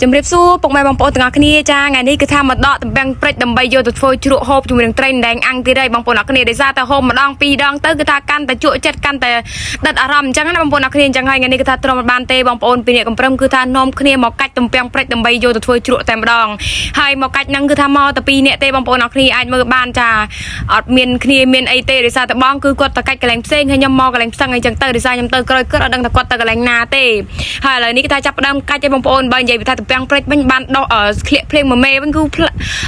ជំរាបសួរពុកម៉ែបងប្អូនទាំងអស់គ្នាចាថ្ងៃនេះគឺថាមកដកតំពាំងព្រិចដើម្បីយកទៅធ្វើជ្រក់ហូបជាមួយនឹងត្រីដែងអាំងទៀតហើយបងប្អូនអរគ្នាដោយសារតែហូបម្ដងពីរដងទៅគឺថាកាន់តែជក់ចិត្តកាន់តែដិតអារម្មណ៍អញ្ចឹងណាបងប្អូនអរគ្នាអញ្ចឹងហើយថ្ងៃនេះគឺថាទ្រាំបានទេបងប្អូនពីអ្នកកំប្រឹងគឺថានាំគ្នាមកកាច់តំពាំងព្រិចដើម្បីយកទៅធ្វើជ្រក់តែម្ដងហើយមកកាច់ហ្នឹងគឺថាមកតែពីរអ្នកទេបងប្អូនអរគ្នាអាចមើលបានចាអត់មានគ្នាមានអីទេដោយសារតែបងគឺគាត់ទៅកាច់កន្លែងផ្សេងហើយខ្ញុំមកកន្លែងផ្សឹងអីចឹងទៅដោយសារខ្ញុំទៅក្រោយគាត់អត់ដឹងថាគាត់ទៅកន្លែងណាទេហើយឥឡូវនេះគឺថាចាប់ផ្ដើមកាច់ឲ្យបងប្អូនបើនិយាយពីថាតំពាំងព្រិចវិញបានដោះក្លៀកភ្លេងមួយមេវិញគឺ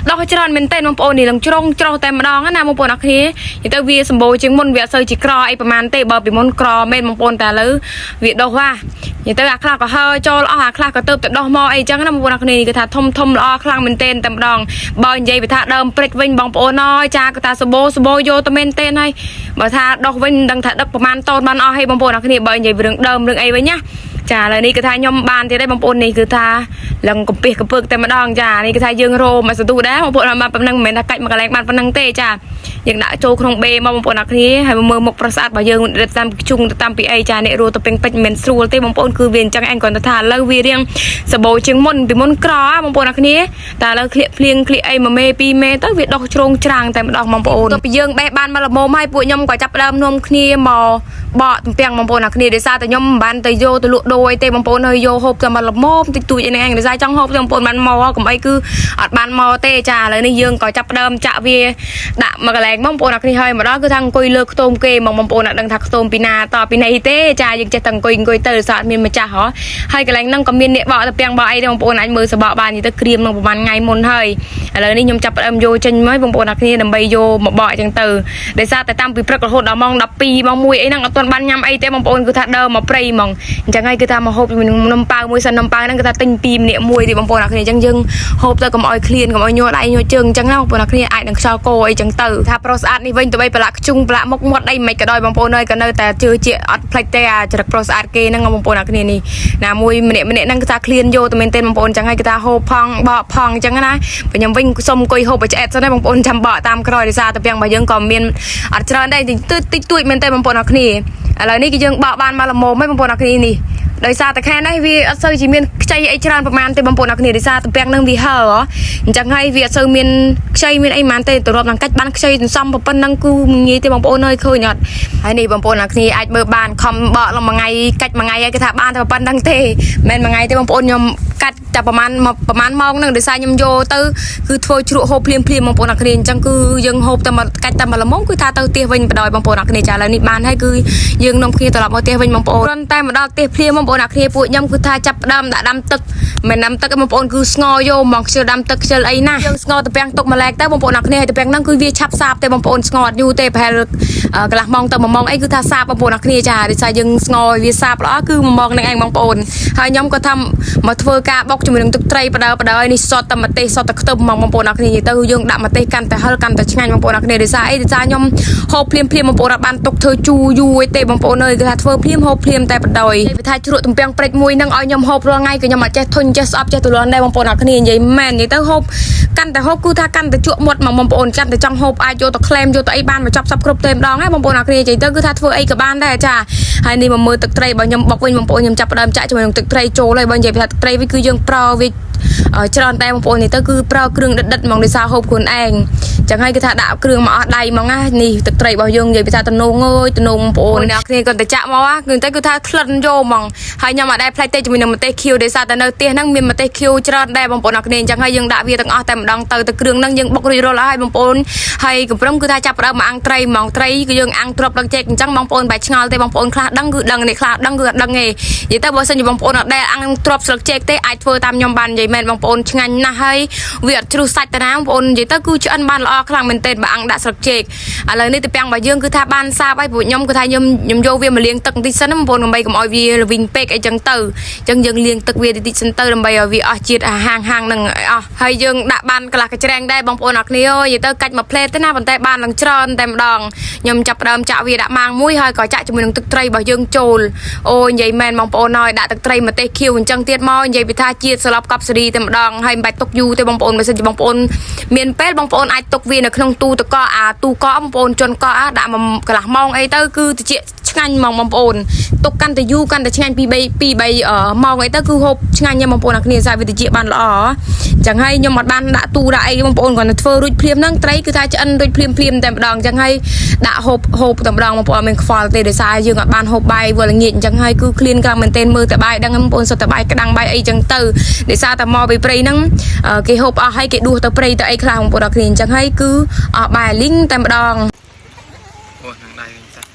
ដោះច្រើនមែនតើបងប្អូននេះឡើងជ្រុងច្រោះតែម្ដងណាបងប្អូនអរគ្នានិយាយទៅវាសម្បូរជាងមុនវាអត់សូវជាក្រអីប្រហែលទេបើពីមុនក្រមែនបងប្អូនតែឥឡូវវាដោះហ่าនិយាយទៅអាខ្លះក៏ហើចូលអស់អាខ្លះក៏ទៅតែដោះមកអីចឹងណាបងប្អូនអរគ្នាគឺថាធំល្អខ្លាំងមែនតើតែម្ដងបើនិយាយពីថាដើមព្រិចវិញបងប្អូនអើយចាគឺថាសបោយកទៅមែនតើហើយបើថាដោះវិញដឹងថាដឹកប្រហែលតូនបានអស់ហើយបងប្អូនអរគ្នាបើនិយាយរឿងដើមរឿងអីវិញណាចាឥឡូវនេះគឺថាខ្ញុំបានទៀតហើយបងប្អូននេះគឺថាឡើងកំពីកំពើកតែម្ដងចានេះគឺថាយើងរោមកសទូដែរបងប្អូនបានប៉ុណ្ណឹងមិនមែនថាកាច់មកកន្លែងបានប៉ុណ្ណឹងទេចាយើងដាក់ចូលក្នុងបេមកបងប្អូនអរគ្នាហើយមើលមុខប្រសាទរបស់យើងរត់តាមជុងទៅតាមពីអីចាអ្នករោទៅពេញពេជ្រមិនស្រួលទេបងប្អូនគឺវាអញ្ចឹងឯងគ្រាន់តែថាឥឡូវវារៀងសបោជាងមុនពីមុនក្របងប្អូនអរគ្នាតែឥឡូវក្លៀកភ្លៀងក្លៀកអីមួយមេពីរមេទៅវាដោះជ្រងច្រាំងតែម្ដងបងប្អូនទៅពីយើងបេះបានមកល្មមហើយពួកខ្ញុំក៏ចាប់ផ្ដើមនាំគ្នាមកបកទំពាំងបងប្អូនអរគ្នាដោយសារតែខ្ញុំមិនបានទៅយកទៅលក់ដូរអីទេបងប្អូនហើយយកហូបតែមកល្មមតិចតួចឯងដោយសារចង់ហូបបងប្អូនបានមកកុំអីគឺអត់បានមកទេចាឥឡូវនេះយើងក៏ចាប់ផ្ដើមចាក់វាដាក់មកកន្លែងបងប្អូនអរគ្នាហើយម្ដងគឺថាអង្គុយលើខ្ទមគេបងប្អូនអត់ដឹងថាខ្ទមពីណាតពីណីទេចាយើងចេះតែអង្គុយទៅដោយសារអត់មានម្ចាស់ហ៎ហើយកន្លែងហ្នឹងក៏មានអ្នកបកទំពាំងបកអីទេបងប្អូនអាចមើលសបកបាននិយាយទៅក្រៀមនឹងប្រហែលថ្ងៃមុនហើយឥឡូវនេះខ្ញុំចាប់ផ្ដើមយកចេញមកបងប្អូនអរគ្នាដើម្បីយកមកបកអញ្ចឹងទៅដោយសារតែតាំងពីព្រឹករហូតដល់ម៉ោង12ម៉ោង1អីហ្នឹងអត់ទាន់បានញ៉ាំអីទេបងប្អូនគឺថាដើរមកព្រៃហ្មងអញ្ចឹងហើយគឺថាមកហូបជាមួយនឹងនំប៉ាវមួយសិននំប៉ាវហ្នឹងគឺថាទិញ2ម្នាក់មួយទេបងប្អូនអរគ្នាអញ្ចឹងយើងហូបទៅកុំឲ្យឃ្លានកុំឲ្យញ័រដៃញ័រជើងអញ្ចឹងណាបងប្អូនអរគ្នាអាចនឹងខ្យល់កោអីអញ្ចឹងទៅថាប្រុសស្អាតនេះវិញទៅបីប្រឡាក់ខ្ជុងប្រឡាក់មុខមាត់អីមិនក៏ដោយបងប្អូនអើយក៏នៅតែជឿជាអត់ផ្លេចទេអាចរិតប្រុសស្អាតគេហ្នឹងបងប្អូនអរគ្នានេះណាមួយម្នាក់ហ្នឹងគឺថាឃ្លានយកទៅមែនទេបងប្អូនអញ្ចឹងហើយគឺថាហូបផងបកផងអញ្ចឹងណាខ្ញុំវិញសុំអង្គុយហូបឆ្អែតសិនណាបងប្អូនចាំបកតាមក្រោយដោយសារតែពាំងរបស់យើងក៏មានអត់ច្រើនដែរតិចតួចមែនទេបងប្អូនអរគ្នាឥឡូវនេះគឺយើងបកបានមកល្មមហើយបងប្អូនអរគ្នានេះដោយសារតែខែនេះវាអត់សូវជាមានខ្ចីអីច្រើនប្រហែលទេបងប្អូនអរគ្នាដោយសារតំពាំងនឹងវាហើអញ្ចឹងហើយវាអត់សូវមានខ្ចីមានអីប៉ុន្មានទេទៅរាប់នឹងកាច់បានខ្ចីសន្សំប៉ុណ្ណឹងគឺងាយទេបងប្អូនអើយឃើញអត់ហើយនេះបងប្អូនអរគ្នាអាចមើលបានខំបកឡើងមួយថ្ងៃកាច់មួយថ្ងៃហើយគេថាបានតែប៉ុណ្ណឹងទេមិនមួយថ្ងៃទេបងប្អូនខ្ញុំកាច់តែប្រហែលម៉ោងហ្នឹងដោយសារខ្ញុំយកទៅគឺធ្វើជ្រក់ហូបភ្លាមបងប្អូនអរគ្នាអញ្ចឹងគឺយើងហូបតែមកកាច់តែមកល្មមគឺថាទៅផ្ទះវិញបដ ாய் បងប្អូនអរគ្នាចាឥឡូវនេះបានហើយគឺយើងនាំគ្នាត្រឡប់មកផ្ទះវិញបងប្អូនគ្រាន់តែមកដល់ផ្ទះភ្លាមបងប្អូនអរគ្នាពួកខ្ញុំគឺថាចាប់ផ្ដើមដាក់ដាំទឹកមិនដាំទឹកបងប្អូនគឺស្ងោយកមកខ្ជិលដាំទឹកខ្ជិលអីណាយើងស្ងោតំពាំងទុកម្លែកទៅបងប្អូនអរគ្នាហើយតំពាំងហ្នឹងគឺវាឆាប់សាបទេបងប្អូនស្ងោអត់យូរទេប្រហែលកន្លះម៉ោងទៅ1ម៉ោងអីគឺថាសាបបងប្អូនអរគ្នាចាដោយសារយើងស្ងោឲ្យវាសាបល្អគឺ1ម៉ោងហ្នឹងឯងបងប្អូនហើយខ្ញុំក៏ថាមកធ្វើការបុកជាមួយនឹងទឹកត្រីបដ ாய் នេះសតតែម្ទេសសតតែខ្ទឹមបងប្អូនអរគ្នាទៅយើងដាក់ម្ទេសកាន់តែហឹលកាន់តែឆ្ងាញ់បងប្អូនអរគ្នាដោយសារអីដោយសារខ្ញុំហូបភ្លាមបងប្អូនអត់បានទុកធ្វើជូរយូរទេបងប្អូនអើយគឺថាធ្វើភ្លាមហូបភ្លាមតែបដ ாய் និយាយថាជ្រក់តំពាំងព្រិចមួយហ្នឹងឲ្យខ្ញុំហូបរាល់ថ្ងៃគឺខ្ញុំអត់ចេះធុញចេះស្អប់ចេះទូលន់ដែរបងប្អូនអរគ្នានិយាយមែននិយាយទៅហូបកាន់តែហូបគឺថាកាន់តែជក់មាត់បងប្អូនកាន់តែចង់ហូបអាចយកទៅក្លែមយកទៅអីបានមកចប់សពគ្រប់ទេម្ដងហ្នឹងបងប្អូនអរគ្នានិយាយទៅគឺថាធ្វើអីក៏បានដែរចាហើយនេះមកមើលទឹកត្រីរបស់ខ្ញុំបុកវិញបងប្អូនខ្ញុំចាប់ផ្ដើមចាក់ជាមួយនឹងទឹកត្រីចូលហើយបើនិយាយថាទឹកត្រីវិញគឺយើងប្រើវាច្រើនតែបងប្អូននេះទៅគឺប្រើគ្រឿងដិតហ្មងដោយសារហូបខ្លួនឯងចឹងហើយគឺថាដាក់គ្រឿងមកអស់ដៃហ្មងណានេះទឹកត្រីរបស់យើងនិយាយពីថាតំណងអើយតំណងបងប្អូនអ្នកគ្នាគាត់ទៅចាក់មកគឺទៅគឺថាក្លិនយកហ្មងហើយខ្ញុំអត់ដែរផ្លេចទេជាមួយនឹងម្ទេសខៀវដោយសារតែនៅផ្ទះហ្នឹងមានម្ទេសខៀវច្រើនដែរបងប្អូនអរគ្នាចឹងហើយយើងដាក់វាទាំងអស់តែម្ដងទៅគ្រឿងហ្នឹងយើងបុករួចរាល់ហើយបងប្អូនហើយកំប្រឹមគឺថាចាប់ផ្ដើមមកអាំងត្រីហ្មងត្រីគឺយើងអាំងទ្របដល់ចេកអញ្ចឹងបងប្អូនបែរឆ្ងល់ទេបងប្អូនខ្លះដឹងគឺដឹងនេះខ្លះដឹងគឺអត់ដឹងទេនិយាយទៅបើសិនជាបងប្អូនអត់ដែរអាំងទ្របស្លឹកចេកទេអាចធ្វើតាមខ្ញុំបាននិយាយមែនបងប្អូនឆ្ងាញ់ណាស់ហើយវាអត់ជ្រុះសាច់តាណាបងប្អូននិយាយទៅគឺឆ្អិនបានល្អខ្លាំងមែនទែនបើអាំងដាក់ស្លឹកចេកឥឡូវនេះទៅពាំងរបស់យើងគឺថាបានសាបហើយពួកខ្ញុំគឺថាខ្ញុំយកវាមកលាងទឹកបន្តិចសិនបងប្អូនដើម្បីកុំឲ្យវាល្វីងពេកអីចឹងទៅអញ្ចឹងយើងលាងទឹកវាបន្តិចសិនទៅដើម្បីឲ្យវាអស់ជាតិហាងនឹងអស់ហើយយើងដាក់បានកន្លះកញ្ច្រែងដែរបងប្អូនអរគ្នានិយាយទៅកាច់មួយផ្លេតទេណាប៉ុន្តែបានឡើងច្រើនតែម្ដងខ្ញុំចាប់ផ្ដើមចាក់វាដាក់ម៉ាងមួយហើយក៏ចាក់ជាមួយនឹងទឹកត្រីរបស់យើងចូលអូនិយាយមែនបងប្អូនហើយដាក់ទឹកត្រីម្ទេសខៀវអញ្ចឹងទៀតមកនិយាយពីថាជាតិសឡប់កប់សេ รีแต่ดองให้ใบตกยูแต่บางปนมาสิบางปนเมียนเป็ดบางปนไอตกวีนขนมตูตะก็ตูก็บางปนจนก็ด่ามากระมองไอเตอร์คือเจี๊ยช่างมองบางปนตกกันแต่ยูกันแต่ช่างปีใบมองไอเตอร์คือหบช่างยังบางปนนักเรียนสายวิทยาบันละจังให้ยมบันด่าตูด่าไอบางปนก่อนเฟอร์รุ่ยเพลียมนั่งไตรคือทายจะอันรุ่ยเพลียมแต่ดองจังให้ด่าหบแต่ดองบางปนเป็นฟอลเตเดซายยังบันหบใบเวลาเงียจังให้คือเคลียนกลางมันเต้นมือแต่ใบดังบางปนสแต่ใบกระดังใบไอจังเตอร์เดซาแต่มอไปเปรย์นั่งเกี่ยวกับให้เกี่ยดูแต่เปรย์แต่ไอคลางของปนักเรียนจังให้คือใบลิงแต่ดองโอ้ทางใดจัด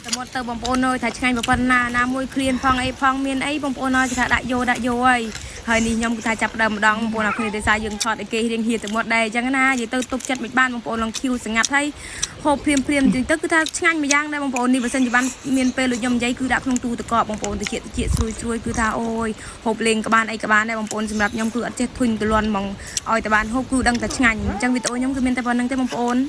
แต่หมดเตอร์บางปนเลยถ้าช่างบางปนน้ำมวยเคลียนฟองไอฟองเมียนไอบางปนจะได้โยไอเฮ้ยนี่ยมกูถ่ายจับดำดองบางปนเคยได้สายยังช็อตไอเกย์เรียงเฮียแต่หมดได้จังนะอย่าเตอร์ตุกจัดมิดบ้านบางปนลองคิวสงัดให้หอบเพลียมจริงเตอร์คือถ้าช่างไม่ย่างได้บางปนนี่เปอร์เซ็นต์อยู่บ้านเมียนเปลือยยมใจคือดับลงตูตะกอบบางปนตะเกียซวยคือท่าโอ้ยหอบเลงกับบ้านไอกับบ้านได้บางปนสำหรับยมคืออัดเจ็ดทุนตะลวนมองอ้อยแต่บ้านหอบคือดังแต่ช่างจังวิตโอยยมคือเมียนแต่ปนนั่งแต่บางปน